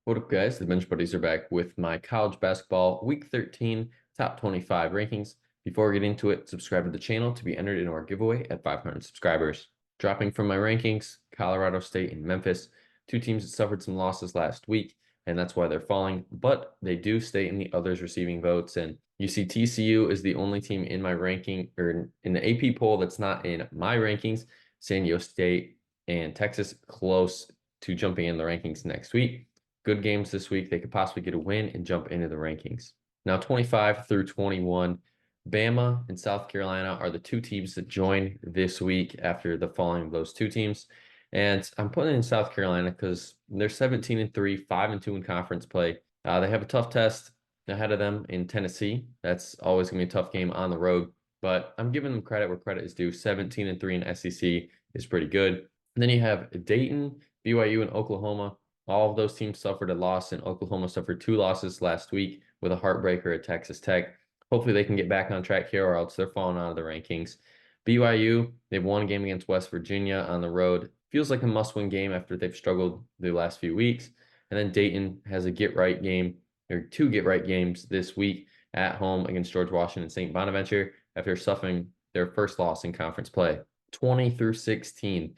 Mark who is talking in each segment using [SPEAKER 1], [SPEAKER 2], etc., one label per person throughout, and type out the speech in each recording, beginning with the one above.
[SPEAKER 1] What up, guys? The Bench Buddies are back with my college basketball Week 13 top 25 rankings. Before we get into it, subscribe to the channel to be entered into our giveaway at 500 subscribers. Dropping from my rankings, Colorado State and Memphis, two teams that suffered some losses last week, and that's why they're falling, but they do stay in the others receiving votes. And you see TCU is the only team in my ranking, or in the AP poll, that's not in my rankings. San Diego State and Texas close to jumping in the rankings next week. Good games this week. They could possibly get a win and jump into the rankings. Now, 25 through 21, Bama and South Carolina are the two teams that join this week after the falling of those two teams. And I'm putting in South Carolina because they're 17-3, 5-2 in conference play. They have a tough test ahead of them in Tennessee. That's always going to be a tough game on the road, but I'm giving them credit where credit is due. 17-3 in SEC is pretty good. And then you have Dayton, BYU, and Oklahoma. All of those teams suffered a loss, and Oklahoma suffered two losses last week with a heartbreaker at Texas Tech. Hopefully they can get back on track here, or else they're falling out of the rankings. BYU, they've won a game against West Virginia on the road. Feels like a must-win game after they've struggled the last few weeks. And then Dayton has a get-right game, or two get-right games this week at home against George Washington St. Bonaventure after suffering their first loss in conference play. 20 through 16.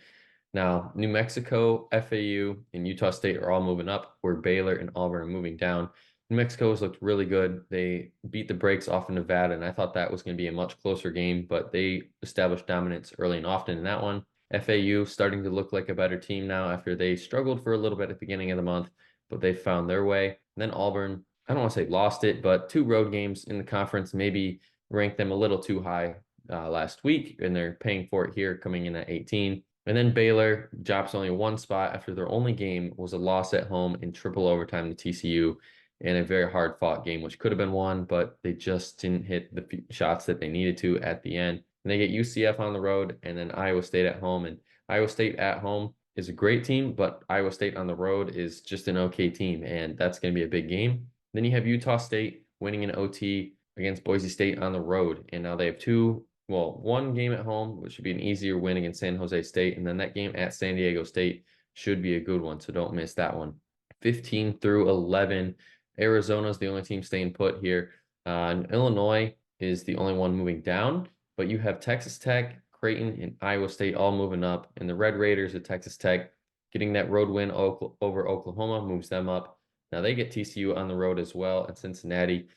[SPEAKER 1] Now, New Mexico, FAU, and Utah State are all moving up, where Baylor and Auburn are moving down. New Mexico has looked really good. They beat the brakes off of Nevada, and I thought that was going to be a much closer game, but they established dominance early and often in that one. FAU starting to look like a better team now after they struggled for a little bit at the beginning of the month, but they found their way. And then Auburn, I don't want to say lost it, but two road games in the conference maybe ranked them a little too high last week, and they're paying for it here coming in at 18. And then Baylor drops only one spot after their only game was a loss at home in triple overtime to TCU in a very hard fought game, which could have been won, but they just didn't hit the shots that they needed to at the end. And they get UCF on the road and then Iowa State at home. And Iowa State at home is a great team, but Iowa State on the road is just an okay team, and that's going to be a big game. Then you have Utah State winning an OT against Boise State on the road, and now they have one game at home, which should be an easier win against San Jose State. And then that game at San Diego State should be a good one, so don't miss that one. 15 through 11, Arizona is the only team staying put here. And Illinois is the only one moving down, but you have Texas Tech, Creighton, and Iowa State all moving up. And the Red Raiders at Texas Tech getting that road win over Oklahoma moves them up. Now they get TCU on the road as well at Cincinnati.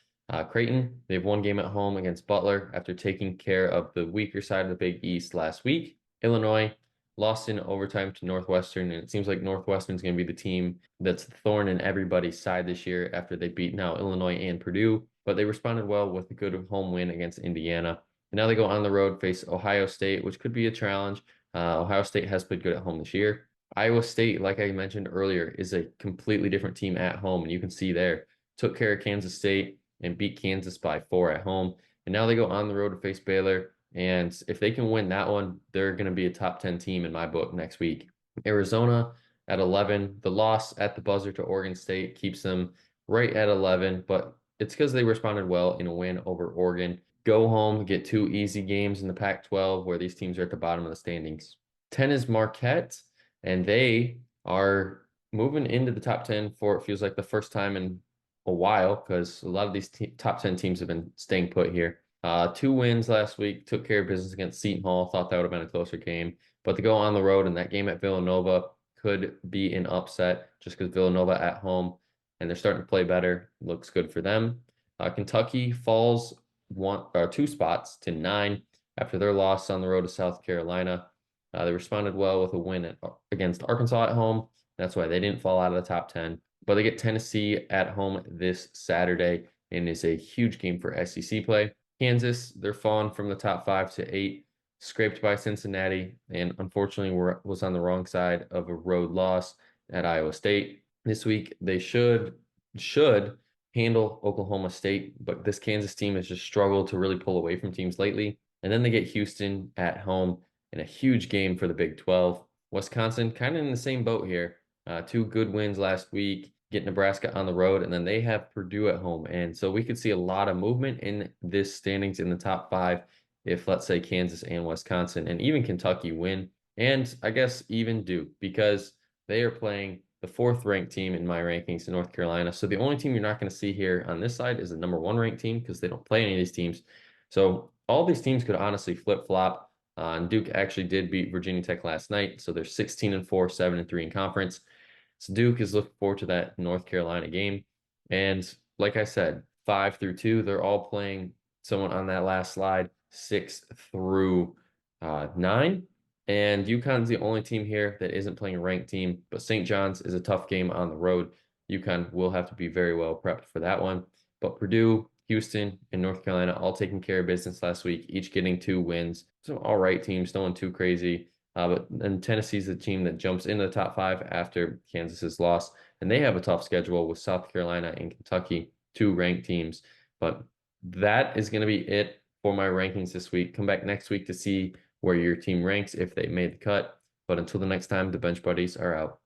[SPEAKER 1] Creighton, they have one game at home against Butler after taking care of the weaker side of the Big East last week. Illinois lost in overtime to Northwestern, and it seems like Northwestern's going to be the team that's the thorn in everybody's side this year after they beat now Illinois and Purdue. But they responded well with a good home win against Indiana. And now they go on the road, face Ohio State, which could be a challenge. Ohio State has played good at home this year. Iowa State, like I mentioned earlier, is a completely different team at home, and you can see there. Took care of Kansas State and beat Kansas by 4 at home. And now they go on the road to face Baylor. And if they can win that one, they're going to be a top 10 team in my book next week. Arizona at 11. The loss at the buzzer to Oregon State keeps them right at 11, but it's because they responded well in a win over Oregon. Go home, get two easy games in the Pac-12 where these teams are at the bottom of the standings. 10 is Marquette, and they are moving into the top 10 for it feels like the first time in a while, because a lot of these top 10 teams have been staying put here. Two wins last week, took care of business against Seton Hall. Thought that would have been a closer game, but to go on the road in that game at Villanova could be an upset just because Villanova at home and they're starting to play better. Looks good for them. Kentucky falls two spots to 9 after their loss on the road to South Carolina. They responded well with a win against Arkansas at home. That's why they didn't fall out of the top 10. But they get Tennessee at home this Saturday, and it's a huge game for SEC play. Kansas, they're falling from the top 5 to 8, scraped by Cincinnati, and unfortunately was on the wrong side of a road loss at Iowa State. This week, they should handle Oklahoma State, but this Kansas team has just struggled to really pull away from teams lately. And then they get Houston at home in a huge game for the Big 12. Wisconsin, kind of in the same boat here. Two good wins last week, get Nebraska on the road, and then they have Purdue at home. And so we could see a lot of movement in this standings in the top 5 if, let's say, Kansas and Wisconsin and even Kentucky win. And I guess even Duke, because they are playing the 4th ranked team in my rankings in North Carolina. So the only team you're not going to see here on this side is the number 1 ranked team because they don't play any of these teams. So all these teams could honestly flip-flop. And Duke actually did beat Virginia Tech last night, so they're 16-4, 7-3 in conference. So Duke is looking forward to that North Carolina game. And like I said, 5 through 2, they're all playing someone on that last slide, 6 through 9. And UConn's the only team here that isn't playing a ranked team, but St. John's is a tough game on the road. UConn will have to be very well prepped for that one. But Purdue, Houston, and North Carolina all taking care of business last week, each getting 2 wins. So all right teams, no one too crazy. But then Tennessee's the team that jumps into the top 5 after Kansas's loss, and they have a tough schedule with South Carolina and Kentucky, 2 ranked teams. But that is going to be it for my rankings this week. Come back next week to see where your team ranks if they made the cut. But until the next time, the Bench Buddies are out.